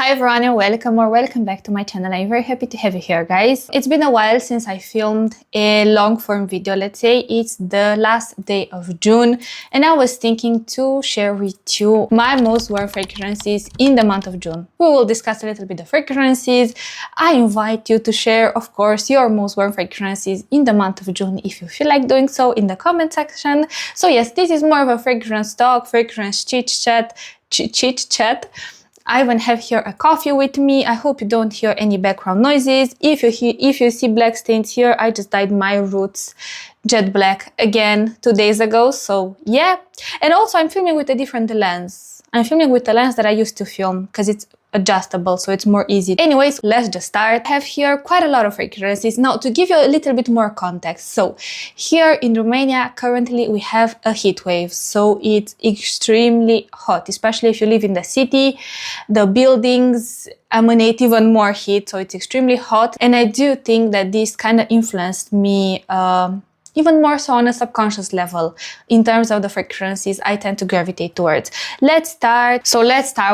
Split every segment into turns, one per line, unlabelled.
Hi everyone and welcome back to my channel. I'm very happy to have you here, guys. It's been a while since I filmed a long form video. Let's say it's the last day of June and I was thinking to share with you my most worn fragrances in the month of June. We will discuss a little bit of fragrances. I invite you to share, of course, your most worn fragrances in the month of June if you feel like doing so in the comment section. So yes, this is more of a fragrance talk, fragrance chit chat. I even have here a coffee with me. I hope you don't hear any background noises. If you see black stains here, I just dyed my roots jet black again 2 days ago. So yeah. And also I'm filming with a different lens. I'm filming with the lens that I used to film because it's adjustable, so it's more easy. Anyways, let's just start. I have here quite a lot of fragrances. Now, to give you a little bit more context, so here in Romania, currently we have a heat wave, so it's extremely hot, especially if you live in the city. The buildings emanate even more heat, so it's extremely hot. And I do think that this kind of influenced me even more so on a subconscious level in terms of the fragrances I tend to gravitate towards. Let's start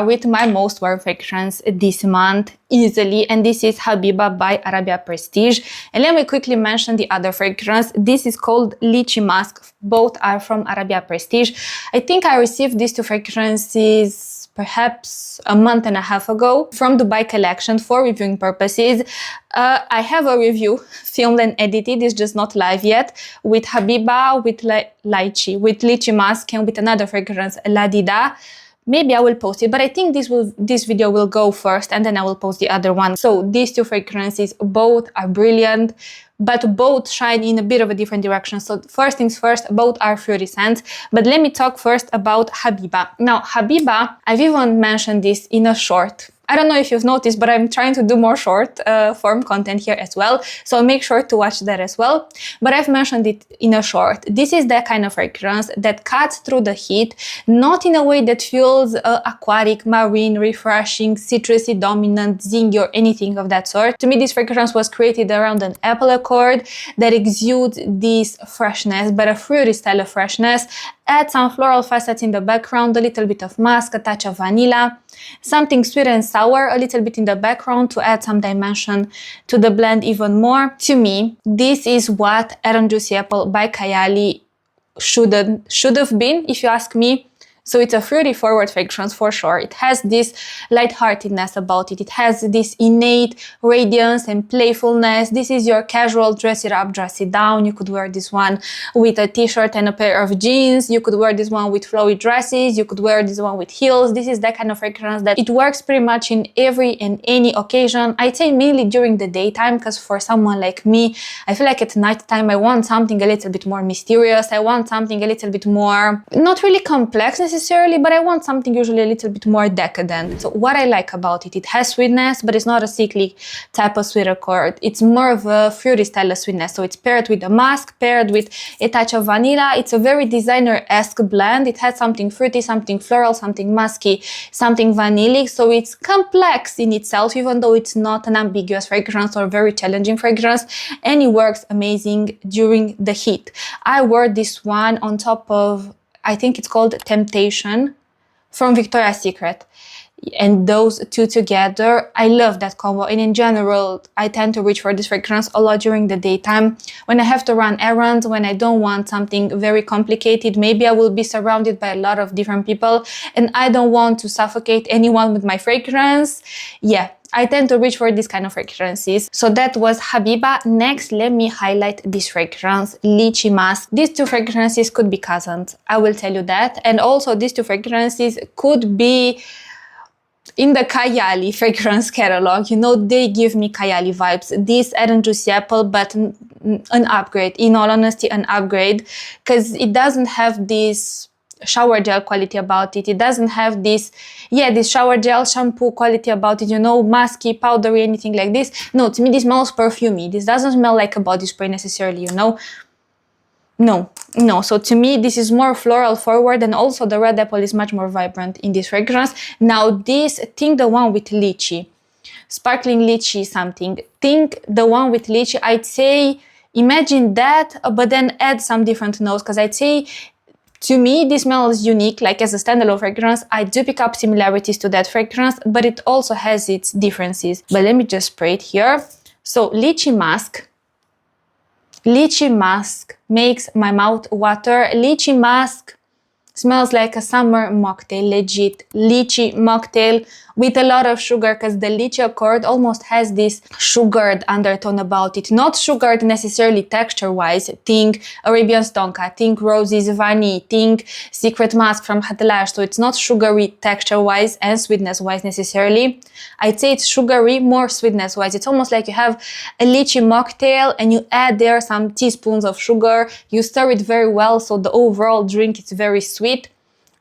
with my most worn fragrance this month, easily, and this is Habiba by Arabia Prestige. And let me quickly mention the other fragrance. This is called Lychee Musk. Both are from Arabia Prestige. I think I received these two fragrances perhaps a month and a half ago from Dubai collection for reviewing purposes. I have a review filmed and edited, it's just not live yet, with Habiba, with Lychee Musk, and with another fragrance, La Dida. Maybe I will post it, but I think this video will go first and then I will post the other one. So these two fragrances, both are brilliant, but both shine in a bit of a different direction. So first things first, both are fruity scents. But let me talk first about Habiba. Now, Habiba, I've even mentioned this in a short. I don't know if you've noticed, but I'm trying to do more short form content here as well. So make sure to watch that as well. But I've mentioned it in a short. This is that kind of fragrance that cuts through the heat, not in a way that feels aquatic, marine, refreshing, citrusy, dominant, zingy, or anything of that sort. To me, this fragrance was created around an apple accord that exudes this freshness, but a fruity style of freshness. Add some floral facets in the background, a little bit of musk, a touch of vanilla, something sweet and sour, a little bit in the background to add some dimension to the blend even more. To me, this is what Aaron Juicy Apple by Kayali should have been, if you ask me. So it's a fruity forward fragrance for sure. It has this lightheartedness about it. It has this innate radiance and playfulness. This is your casual dress it up, dress it down. You could wear this one with a t-shirt and a pair of jeans. You could wear this one with flowy dresses. You could wear this one with heels. This is that kind of fragrance that it works pretty much in every and any occasion. I'd say mainly during the daytime, because for someone like me, I feel like at nighttime I want something a little bit more mysterious. I want something a little bit more, not really complex necessarily, but I want something usually a little bit more decadent. So what I like about it, it has sweetness, but it's not a sickly type of sweet accord. It's more of a fruity style of sweetness. So it's paired with a musk, paired with a touch of vanilla. It's a very designer-esque blend. It has something fruity, something floral, something musky, something vanillic. So it's complex in itself, even though it's not an ambiguous fragrance or very challenging fragrance, and it works amazing during the heat. I wore this one on top of, I think it's called Temptation from Victoria's Secret. And those two together, I love that combo. And in general, I tend to reach for this fragrance a lot during the daytime. When I have to run errands, when I don't want something very complicated, maybe I will be surrounded by a lot of different people and I don't want to suffocate anyone with my fragrance. Yeah, I tend to reach for these kind of fragrances. So that was Habiba. Next, let me highlight this fragrance, Lychee Musk. These two fragrances could be cousins, I will tell you that. And also these two fragrances could be in the Kayali fragrance catalog. You know, they give me Kayali vibes. This Aaron Juicy Apple, but an upgrade. In all honesty, an upgrade, because it doesn't have this shower gel quality about it. It doesn't have this, this shower gel shampoo quality about it, you know, musky, powdery, anything like this. No, to me this smells perfumey. This doesn't smell like a body spray necessarily, you know. No, so to me this is more floral forward, and also the red apple is much more vibrant in this fragrance. Now this, think the one with lychee, sparkling lychee something. Think the one with lychee, I'd say imagine that, but then add some different notes, because I'd say To me, this smells unique, like as a standalone fragrance. I do pick up similarities to that fragrance, but it also has its differences. But let me just spray it here. So Lychee Musk. Lychee Musk makes my mouth water. Lychee Musk smells like a summer mocktail, legit lychee mocktail with a lot of sugar, because the lychee accord almost has this sugared undertone about it. Not sugared necessarily texture-wise. Think Arabian Tonka, think Roses Vanille, think Secret Musk from Hatalash. So it's not sugary texture-wise and sweetness-wise necessarily. I'd say it's sugary, more sweetness-wise. It's almost like you have a lychee mocktail and you add there some teaspoons of sugar. You stir it very well, so the overall drink is very sweet.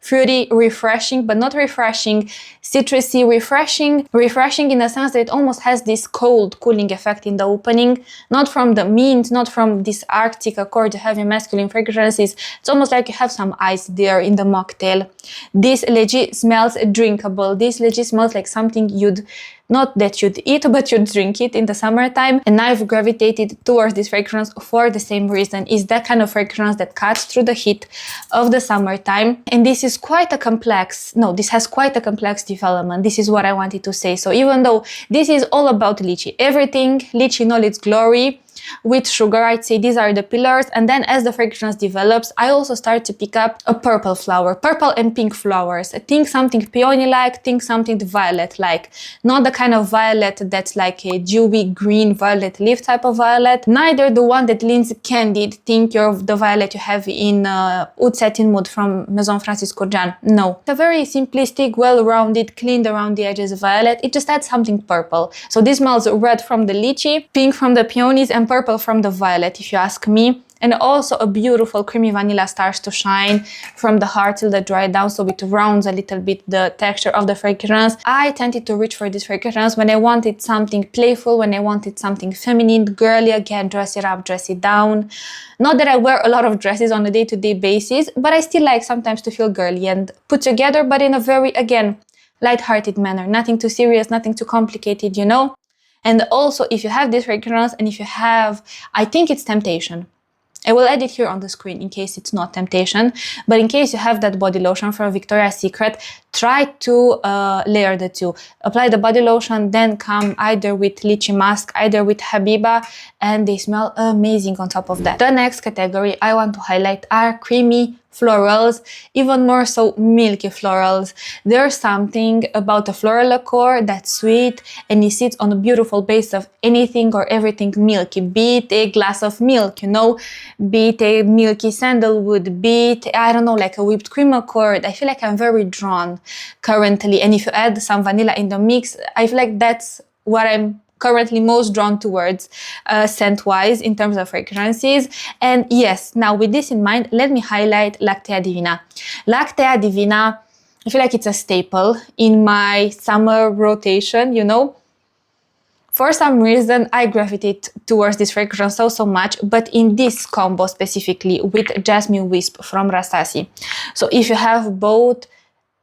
Fruity, refreshing, but not refreshing, citrusy, refreshing in the sense that it almost has this cold cooling effect in the opening, not from the mint, not from this Arctic accord you have in masculine fragrances. It's almost like you have some ice there in the mocktail. This legit smells drinkable. This legit smells like something you'd, not that you'd eat, but you'd drink it in the summertime. And I've gravitated towards this fragrance for the same reason. It's that kind of fragrance that cuts through the heat of the summertime. And this has quite a complex development. This is what I wanted to say. So even though this is all about lychee, everything lychee in all its glory, with sugar, I'd say these are the pillars. And then as the fragrance develops, I also start to pick up a purple flower, purple and pink flowers. Think something peony-like, think something violet-like. Not the kind of violet that's like a dewy green violet leaf type of violet, neither the one that leans candid. Think of the violet you have in Oud Satin Mood from Maison Francis Kurkdjian. No. A very simplistic, well-rounded, cleaned around the edges violet. It just adds something purple. So this smells red from the lychee, pink from the peonies, and purple from the violet, if you ask me. And also a beautiful creamy vanilla starts to shine from the heart till the dry down, so it rounds a little bit the texture of the fragrance. I tended to reach for this fragrance when I wanted something playful, when I wanted something feminine, girly, again, dress it up, dress it down. Not that I wear a lot of dresses on a day-to-day basis, but I still like sometimes to feel girly and put together, but in a very, again, light-hearted manner. Nothing too serious, nothing too complicated, you know? And also, if you have this fragrance and if you have, I think it's Temptation. I will add it here on the screen in case it's not Temptation, but in case you have that body lotion from Victoria's Secret, try to layer the two. Apply the body lotion, then come either with Lychee Musk, either with Habiba, and they smell amazing on top of that. The next category I want to highlight are creamy florals, even more so milky florals. There's something about a floral accord that's sweet and it sits on a beautiful base of anything or everything milky, be it a glass of milk, you know, be it a milky sandalwood, be it, I don't know, like a whipped cream accord. I feel like I'm very drawn currently, and if you add some vanilla in the mix, I feel like that's what I'm currently most drawn towards scent-wise in terms of fragrances. And yes, now with this in mind, let me highlight Lactea Divina. Lactea Divina, I feel like it's a staple in my summer rotation, you know. For some reason, I gravitate towards this fragrance so much, but in this combo specifically with Jasmin Wisp from Rasasi. So if you have both,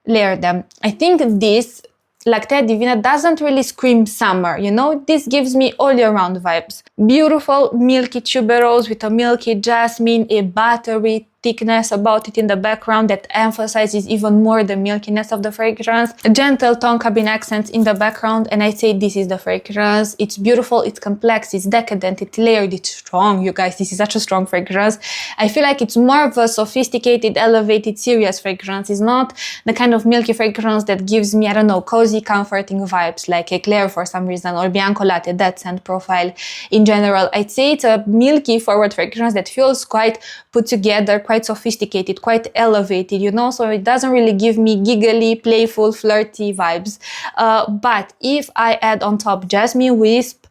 layer them. I think this Lactea Divina doesn't really scream summer, you know? This gives me all year round vibes. Beautiful milky tuberose with a milky jasmine, a buttery thickness about it in the background that emphasizes even more the milkiness of the fragrance. Gentle tonka bean accents in the background, and I'd say this is the fragrance. It's beautiful, it's complex, it's decadent, it's layered, it's strong. You guys, this is such a strong fragrance. I feel like it's more of a sophisticated, elevated, serious fragrance. It's not the kind of milky fragrance that gives me, I don't know, cozy, comforting vibes like Eclaire for some reason, or Bianco Latte, that scent profile in general. I'd say it's a milky forward fragrance that feels quite put together, quite sophisticated, quite elevated, you know, so it doesn't really give me giggly, playful, flirty vibes. But if I add on top Jasmin Wisp,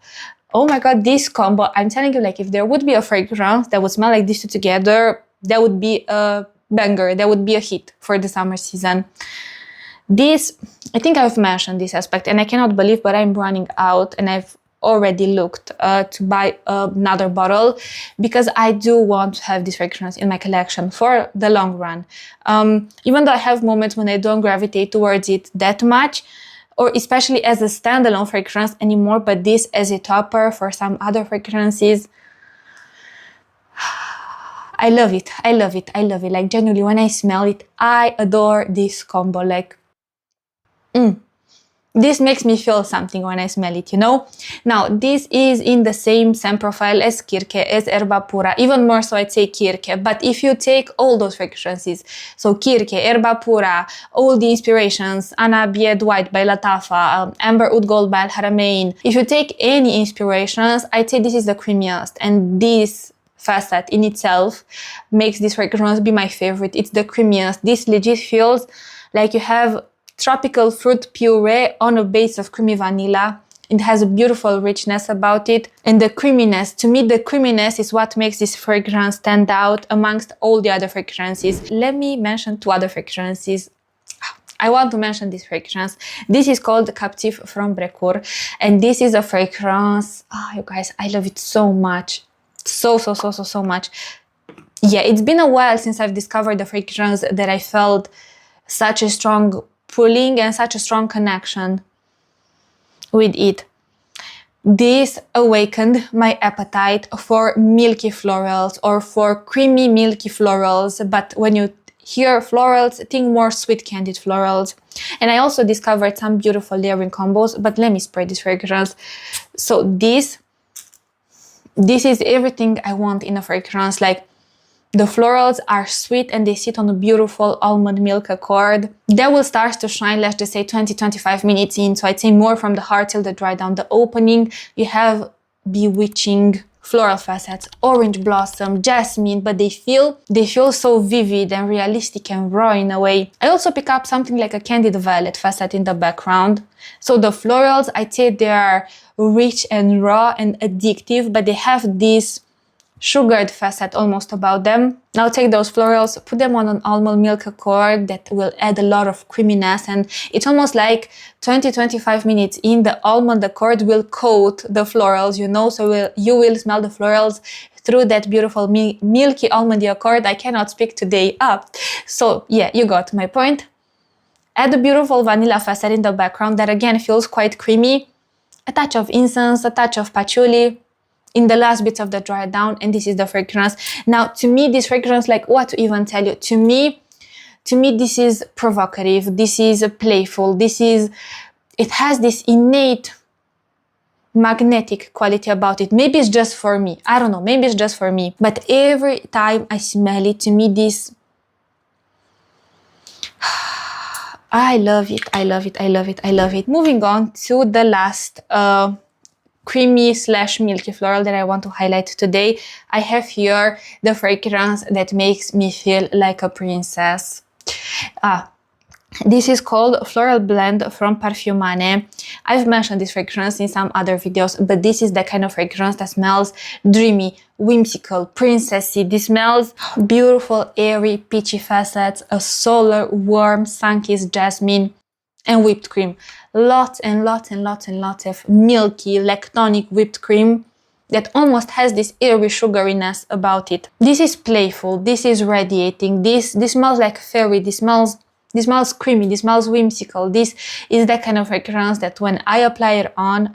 oh my god, this combo, I'm telling you, like, if there would be a fragrance that would smell like these two together, that would be a banger, that would be a hit for the summer season. This, I think I've mentioned this aspect, and I cannot believe, but I'm running out, and I've already looked to buy another bottle because I do want to have this fragrance in my collection for the long run. Even though I have moments when I don't gravitate towards it that much, or especially as a standalone fragrance anymore, but this as a topper for some other fragrances, I love it. I love it. I love it. Like genuinely, when I smell it, I adore this combo. Like, this makes me feel something when I smell it, you know? Now, this is in the same scent profile as Kirke, as Erba Pura, even more so I'd say Kirke. But if you take all those fragrances, so Kirke, Erba Pura, all the inspirations, Ana Bied White by Latafa, Amber Oud Gold by Al Haramain, if you take any inspirations, I'd say this is the creamiest. And this facet in itself makes this fragrance be my favorite. It's the creamiest. This legit feels like you have tropical fruit puree on a base of creamy vanilla. It has a beautiful richness about it. And the creaminess, to me, the creaminess is what makes this fragrance stand out amongst all the other fragrances. Let me mention two other fragrances. I want to mention this fragrance. This is called Captive from Brecourt. And this is a fragrance, you guys, I love it so much. So much. Yeah, it's been a while since I've discovered a fragrance that I felt such a strong pulling and such a strong connection with it. This awakened my appetite for milky florals or for creamy milky florals, but when you hear florals, think more sweet candied florals. And I also discovered some beautiful layering combos, but let me spray this fragrance. So this is everything I want in a fragrance. Like, the florals are sweet and they sit on a beautiful almond milk accord. They will start to shine, let's just say 20-25 minutes in. So I'd say more from the heart till the dry down. The opening, you have bewitching floral facets, orange blossom, jasmine, but they feel so vivid and realistic and raw in a way. I also pick up something like a candied violet facet in the background. So the florals, I'd say they are rich and raw and addictive, but they have this sugared facet almost about them. Now take those florals, put them on an almond milk accord that will add a lot of creaminess, and it's almost like 20-25 minutes in, the almond accord will coat the florals, you know, so you will smell the florals through that beautiful milky almondy accord. I cannot speak today up. So yeah, you got my point. Add a beautiful vanilla facet in the background that again feels quite creamy, a touch of incense, a touch of patchouli in the last bits of the dry down, and this is the fragrance. Now, to me, this fragrance, like, what to even tell you? To me, this is provocative, this is playful, it has this innate magnetic quality about it. Maybe it's just for me. I don't know, maybe it's just for me. But every time I smell it, to me, this... I love it, I love it, I love it, I love it. Moving on to the last creamy / milky floral that I want to highlight today. I have here the fragrance that makes me feel like a princess. This is called Floral Blend from Perfumes. I've mentioned this fragrance in some other videos, but this is the kind of fragrance that smells dreamy, whimsical, princessy. This smells beautiful, airy, peachy facets, a solar, warm, sun-kissed jasmine, and whipped cream. Lots and lots and lots and lots of milky, lactonic whipped cream that almost has this airy sugariness about it. This is playful, this is radiating, this smells like fairy, this smells creamy, this smells whimsical. This is that kind of fragrance that when I put it on,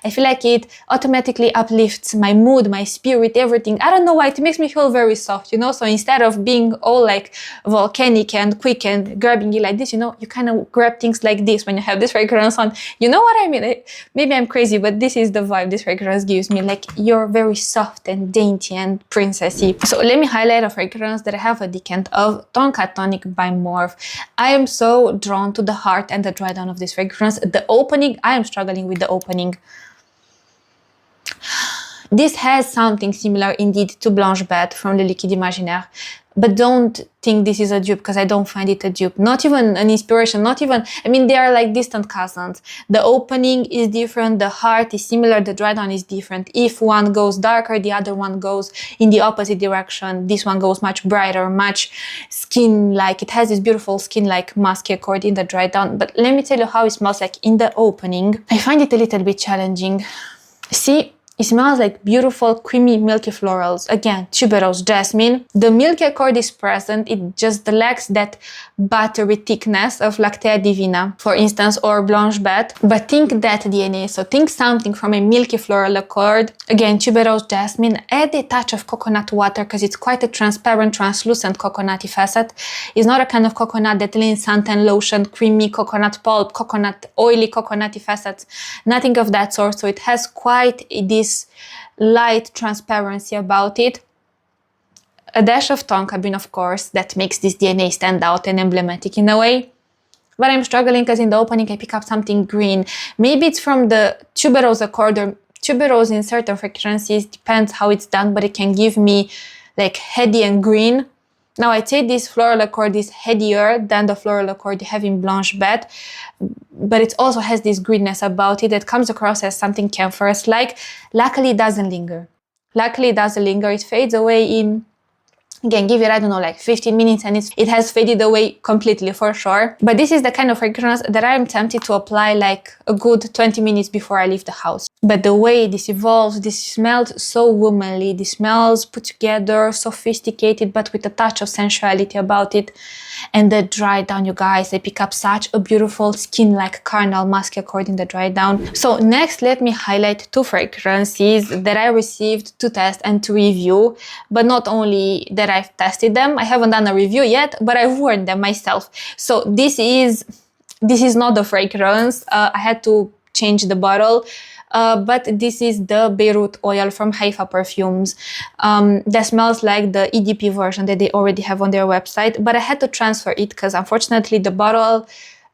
I feel like it automatically uplifts my mood, my spirit, everything. I don't know why, it makes me feel very soft, you know? So instead of being all like volcanic and quick and grabbing it like this, you know, you kind of grab things like this when you have this fragrance on. You know what I mean? Maybe I'm crazy, but this is the vibe this fragrance gives me. Like, you're very soft and dainty and princessy. So let me highlight a fragrance that I have a decant of, Tonkatonic by Morphe. I am so drawn to the heart and the dry down of this fragrance. The opening, I am struggling with the opening. This has something similar indeed to Blanche Bête from Le Liquide Imaginaire, but don't think this is a dupe, because I don't find it a dupe. Not even an inspiration, not even, I mean, they are like distant cousins. The opening is different, the heart is similar, the dry down is different. If one goes darker, the other one goes in the opposite direction. This one goes much brighter, much skin-like. It has this beautiful skin-like musky accord in the dry down. But let me tell you how it smells like in the opening. I find it a little bit challenging. See, It smells like beautiful, creamy, milky florals. Again, tuberose, jasmine. The milky accord is present. It just lacks that buttery thickness of Lactea Divina, for instance, or Blanche Bête. But think that DNA. So think something from a milky floral accord. Again, tuberose, jasmine. Add a touch of coconut water because it's quite a transparent, translucent coconutty facet. It's not a kind of coconut that leans suntan lotion, creamy coconut pulp, coconut, oily coconutty facets. Nothing of that sort. So it has quite this light transparency about it. A dash of tonka bean, of course, that makes this DNA stand out and emblematic in a way. But I'm struggling because in the opening I pick up something green. Maybe it's from the tuberose accord, or tuberose in certain fragrances, depends how it's done, but it can give me like heady and green. Now I'd say this floral accord is headier than the floral accord you have in Blanche Bête, but it also has this greenness about it that comes across as something camphorous-like. Luckily it doesn't linger. Luckily it doesn't linger. It fades away in, again, give it, I don't know, like 15 minutes and it has faded away completely for sure. But this is the kind of fragrance that I'm tempted to apply like a good 20 minutes before I leave the house. But the way this evolves, this smells so womanly, this smells put together, sophisticated, but with a touch of sensuality about it. And the dry down, you guys, I pick up such a beautiful skin-like carnal musk accord in the dry down. So next, let me highlight two fragrances that I received to test and to review, but not only that I've tested them, I haven't done a review yet, but I've worn them myself. So this is not the fragrance. I had to change the bottle. But this is the Beirut oil from Haifa Perfumes. That smells like the EDP version that they already have on their website, but I had to transfer it because unfortunately the bottle,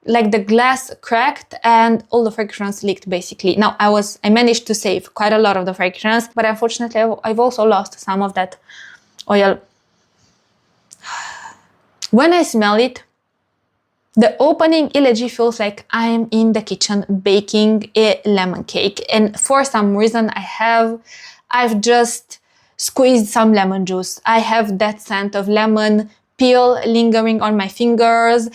like the glass cracked and all the fragrance leaked basically. Now I managed to save quite a lot of the fragrance, but unfortunately I've also lost some of that oil. When I smell it, the opening elegy feels like I'm in the kitchen baking a lemon cake, and for some reason I've just squeezed some lemon juice. I have that scent of lemon peel lingering on my fingers.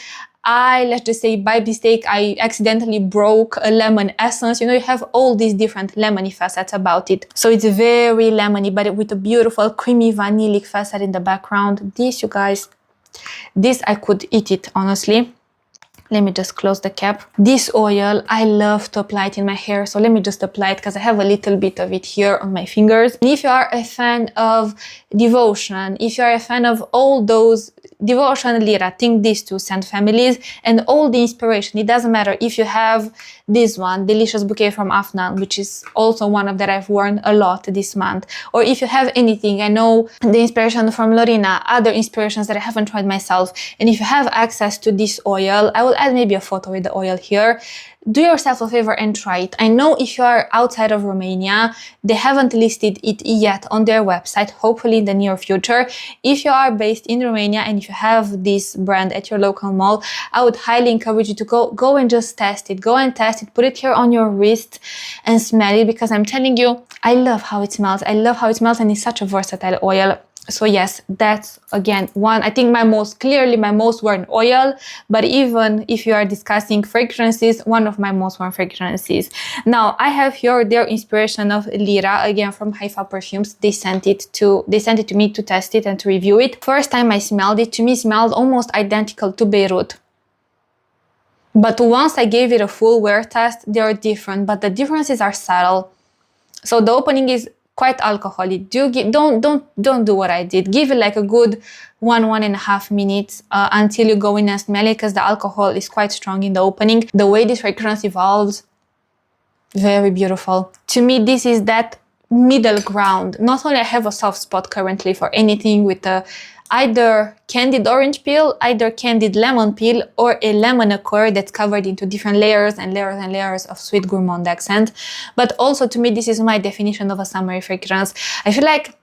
Let's just say by mistake, I accidentally broke a lemon essence. You know, you have all these different lemony facets about it. So it's very lemony, but with a beautiful creamy vanillic facet in the background. This, you guys, this I could eat it, honestly. Let me just close the cap. This oil, I love to apply it in my hair. So let me just apply it because I have a little bit of it here on my fingers. And if you are a fan of devotion, if you are a fan of all those devotion, Lira, think these two scent families and all the inspiration. It doesn't matter if you have this one, Delicious Bouquet from Afnan, which is also one of that I've worn a lot this month. Or if you have anything, I know the inspiration from Lorena, other inspirations that I haven't tried myself. And if you have access to this oil, I will add maybe a photo with the oil here. Do yourself a favor and try it. I know if you are outside of Romania, they haven't listed it yet on their website, hopefully in the near future. If you are based in Romania and if you have this brand at your local mall, I would highly encourage you to go and just test it. Go and test it, put it here on your wrist and smell it, because I'm telling you, I love how it smells. I love how it smells, and it's such a versatile oil. So yes, that's again one, I think my most worn oil, but even if you are discussing fragrances, one of my most worn fragrances. Now I have here their inspiration of Lira, again from Haifa Perfumes. They sent it to me to test it and to review it. First time I smelled it, to me smelled almost identical to Beirut. But once I gave it a full wear test, they are different, but the differences are subtle. So the opening is quite alcoholic. Don't do what I did. Give it like a good 1.5 minutes until you go in and smell it, because the alcohol is quite strong in the opening. The way this fragrance evolves, very beautiful. To me, this is that middle ground. Not only I have a soft spot currently for anything with either candied orange peel, either candied lemon peel, or a lemon accord that's covered into different layers and layers and layers of sweet gourmand accent. But also to me, this is my definition of a summery fragrance. I feel like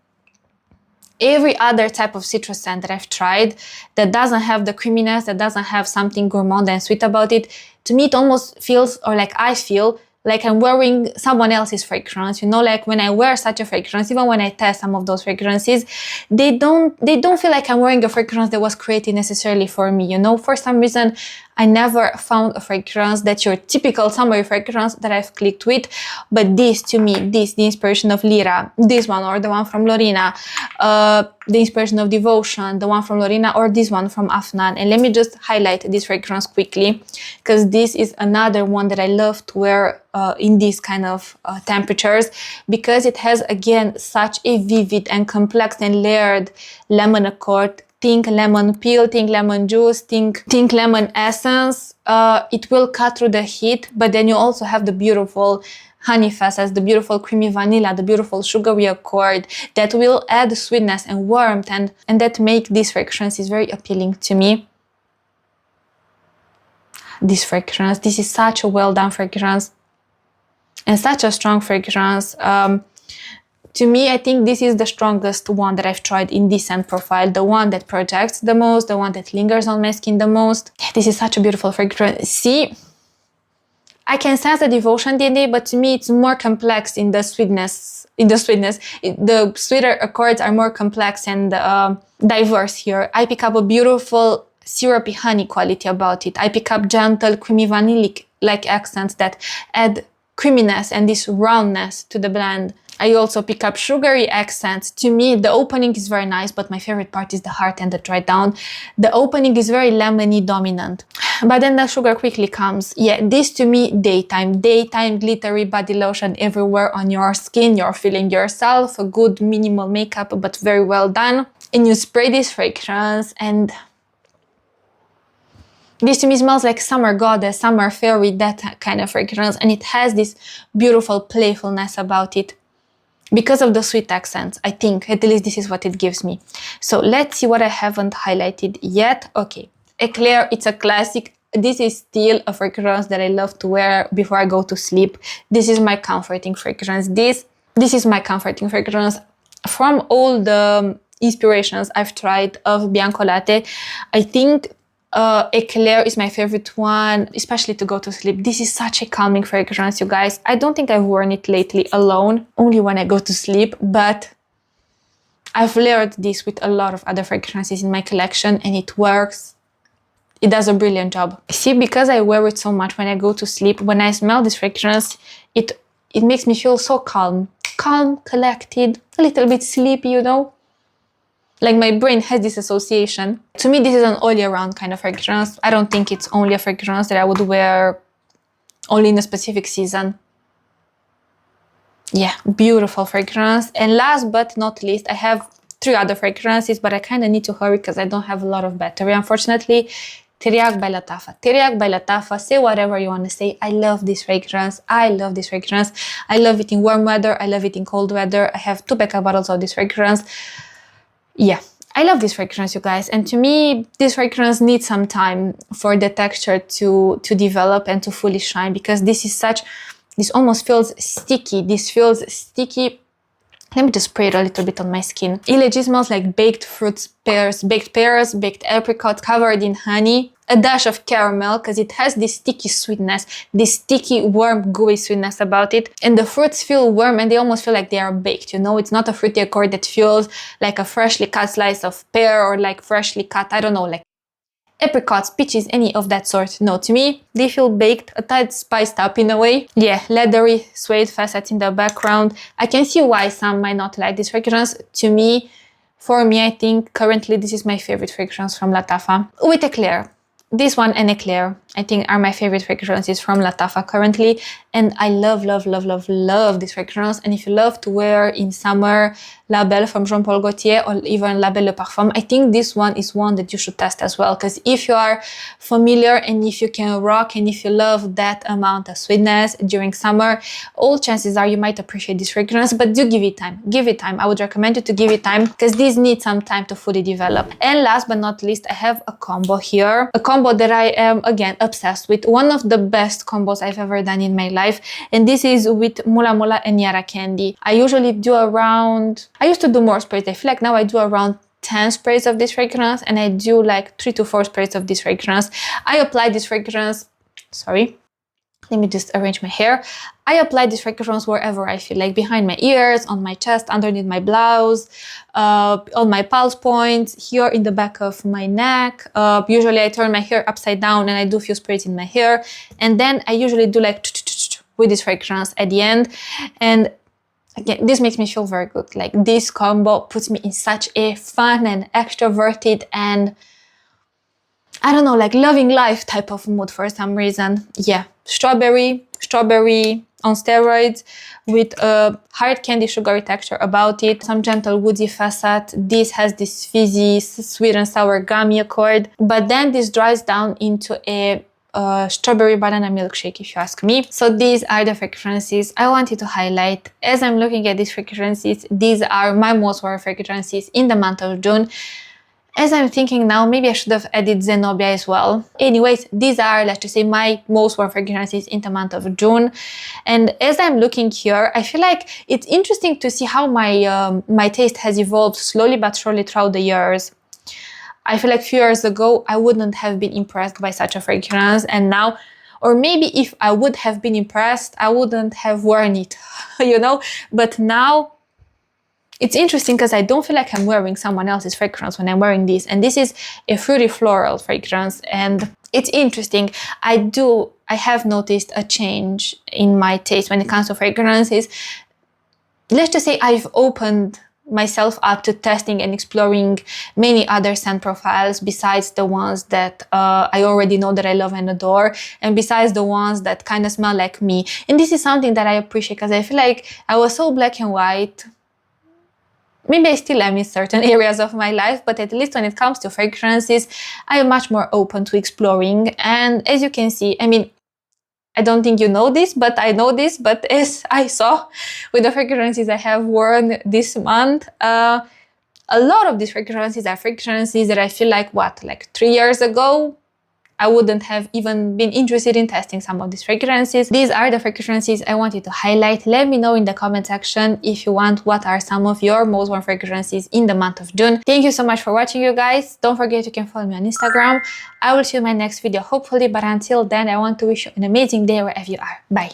every other type of citrus scent that I've tried that doesn't have the creaminess, that doesn't have something gourmand and sweet about it, to me it almost feels, or like I feel, like I'm wearing someone else's fragrance. You know, like when I wear such a fragrance, even when I test some of those fragrances, they don't feel like I'm wearing a fragrance that was created necessarily for me. You know, for some reason, I never found a fragrance that's your typical summery fragrance that I've clicked with, but this to me, the inspiration of Lira, this one or the one from Lorena, the inspiration of Devotion, the one from Lorena, or this one from Afnan. And let me just highlight this fragrance quickly, because this is another one that I love to wear in these kind of temperatures, because it has again such a vivid and complex and layered lemon accord. Think lemon peel, think lemon juice, think lemon essence. It will cut through the heat, but then you also have the beautiful honey facets, the beautiful creamy vanilla, the beautiful sugary accord that will add sweetness and warmth, and that make these fragrances very appealing to me. This fragrance, this is such a well done fragrance and such a strong fragrance. To me, I think this is the strongest one that I've tried in this scent profile, the one that projects the most, the one that lingers on my skin the most. This is such a beautiful fragrance. See, I can sense the Devotion DNA, but to me it's more complex in the sweetness. The sweeter accords are more complex and diverse here. I pick up a beautiful syrupy honey quality about it. I pick up gentle, creamy vanilla-like accents that add creaminess and this roundness to the blend. I also pick up sugary accents. To me, the opening is very nice, but my favorite part is the heart and the dry down. The opening is very lemony dominant, but then the sugar quickly comes. Yeah, this to me, daytime glittery body lotion everywhere on your skin. You're feeling yourself, a good minimal makeup, but very well done. And you spray this fragrance, and this to me smells like summer goddess, summer fairy, that kind of fragrance. And it has this beautiful playfulness about it. Because of the sweet accents, I think, at least this is what it gives me. So let's see what I haven't highlighted yet. Okay, Eclaire, it's a classic. This is still a fragrance that I love to wear before I go to sleep. This is my comforting fragrance. This is my comforting fragrance. From all the inspirations I've tried of Bianco Latte, I think Eclaire is my favorite one, especially to go to sleep. This is such a calming fragrance, you guys. I don't think I've worn it lately alone, only when I go to sleep, but I've layered this with a lot of other fragrances in my collection, and it works. It does a brilliant job. See, because I wear it so much when I go to sleep, when I smell this fragrance, it makes me feel so calm, collected, a little bit sleepy, you know? Like my brain has this association. To me, this is an all year round kind of fragrance. I don't think it's only a fragrance that I would wear only in a specific season. Yeah, beautiful fragrance. And last but not least, I have 3 other fragrances, but I kind of need to hurry because I don't have a lot of battery, unfortunately. Teriaq by Lattafa. Teriaq by Lattafa, say whatever you want to say. I love this fragrance. I love this fragrance. I love it in warm weather. I love it in cold weather. I have 2 backup bottles of this fragrance. Yeah, I love this fragrance, you guys. And to me, this fragrance needs some time for the texture to develop and to fully shine, because this almost feels sticky. This feels sticky. Let me just spray it a little bit on my skin. It smells like baked fruits, baked pears, baked apricot covered in honey. A dash of caramel, because it has this sticky sweetness, this sticky, warm, gooey sweetness about it. And the fruits feel warm and they almost feel like they are baked, you know? It's not a fruity accord that feels like a freshly cut slice of pear or like freshly cut, I don't know, like apricots, peaches, any of that sort. No, to me, they feel baked, a tad spiced up in a way. Yeah, leathery suede facets in the background. I can see why some might not like this fragrance. For me, I think currently this is my favorite fragrance from Lattafa. With Eclaire. This one and Eclaire, I think, are my favorite fragrances from Lattafa currently. And I love this fragrance. And if you love to wear in summer La Belle from Jean Paul Gaultier or even La Belle Le Parfum, I think this one is one that you should test as well. Because if you are familiar and if you can rock and if you love that amount of sweetness during summer, all chances are you might appreciate this fragrance. But do give it time. Give it time. I would recommend you to give it time, because these need some time to fully develop. And last but not least, I have a combo here. A combo that I am, again, obsessed with. One of the best combos I've ever done in my life. And this is with Mula and Yara candy. I usually do I used to do more sprays. I feel like now I do around 10 sprays of this fragrance, and I do like 3 to 4 sprays of this fragrance. I apply this fragrance, Let me just arrange my hair. I apply this fragrance wherever I feel like, behind my ears, on my chest, underneath my blouse, on my pulse points, here in the back of my neck. Usually I turn my hair upside down and I do a few sprays in my hair. And then I usually do like with this fragrance at the end. And again, this makes me feel very good. Like, this combo puts me in such a fun and extroverted and, I don't know, like loving life type of mood for some reason. Yeah, strawberry on steroids with a hard candy sugary texture about it, some gentle woodsy facet. This has this fizzy, sweet and sour gummy accord, but then this dries down into a strawberry banana milkshake, if you ask me. So these are the fragrances I wanted to highlight. As I'm looking at these fragrances, these are my most worn fragrances in the month of June. As I'm thinking now, maybe I should have added Zenobia as well. Anyways, these are, let's just say, my most worn fragrances in the month of June. And as I'm looking here, I feel like it's interesting to see how my taste has evolved slowly but surely throughout the years. I feel like a few years ago, I wouldn't have been impressed by such a fragrance. And now, or maybe if I would have been impressed, I wouldn't have worn it, you know? But now, it's interesting because I don't feel like I'm wearing someone else's fragrance when I'm wearing this. And this is a fruity floral fragrance. And it's interesting. I have noticed a change in my taste when it comes to fragrances. Let's just say I've opened myself up to testing and exploring many other scent profiles besides the ones that I already know that I love and adore, and besides the ones that kind of smell like me. And this is something that I appreciate because I feel like I was so black and white. Maybe I still am in certain areas of my life, but at least when it comes to fragrances, I am much more open to exploring. And as you can see, I mean, I don't think you know this, but I know this, but as I saw with the fragrances I have worn this month, a lot of these fragrances are fragrances that I feel like, like 3 years ago, I wouldn't have even been interested in testing some of these fragrances. These are the fragrances I wanted to highlight. Let me know in the comment section if you want, what are some of your most worn fragrances in the month of June. Thank you so much for watching, you guys. Don't forget you can follow me on Instagram. I will see you in my next video, hopefully, but until then, I want to wish you an amazing day wherever you are. Bye.